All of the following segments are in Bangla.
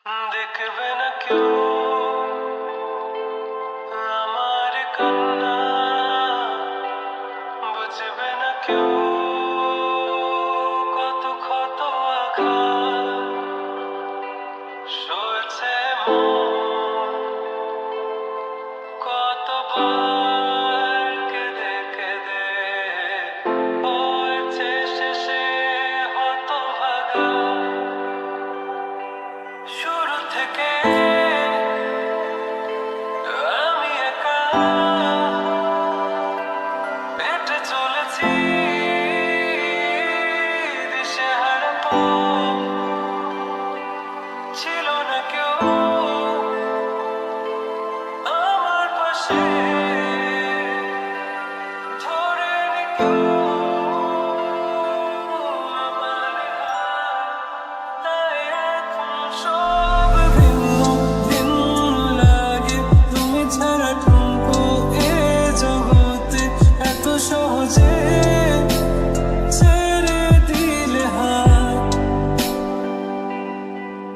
দেখবে না কেউ আমার কান্না, বুঝবে না কেউ কত ক্ষত আঘাত সয়েছে মন, কতবার কেঁদে কেঁদে হয়েছে শেষে হতভাগা। শুরু থেকে আমি একা হেঁটে চলেছি দিশেহারা পথ, ছিল না কেউ আমার পাশে, ধরেনি কেউ আমার হাত, তাই এখন সব ভিন্ন ভিন্ন লাগে। তুমি ছাড়া ঠুনকো এ জগতে এত সহজে ছেড়ে দিলে হাত।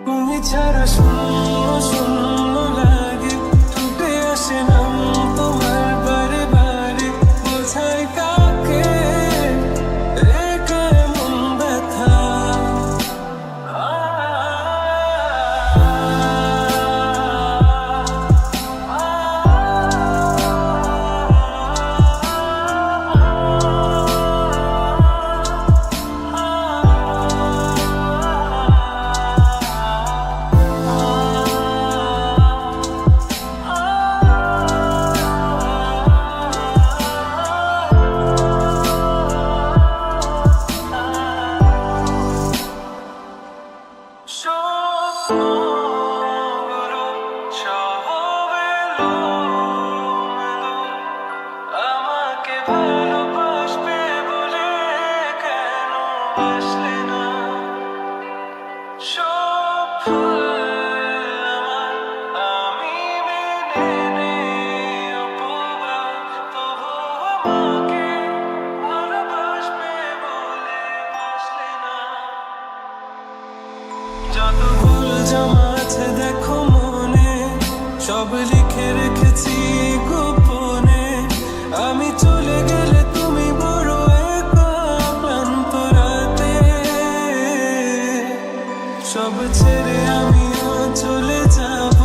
তুমি ছাড়া শূন্য শূন্য লাগে, ছুটে আসে নাম তোমার বারে বারে, বোঝাই কাকে এ কেমন ব্যথা। স্বপ্নগুলো সব এলোমেলো, আমাকে ভালোবাসবে বলে কেন বাসলে না? সব ভুল আমার, আমি মেনে নেই অপবাদ, তবু আমাকে ভালোবাসবে বলে বাসলে না। যত ভুল জমা আছে দেখো মনে, সব লিখে রেখেছি গোপনে। আমি চলে গেলে তুমি বড় একা ক্লান্ত রাতে, সব ছেড়ে আমিও চলে যাব।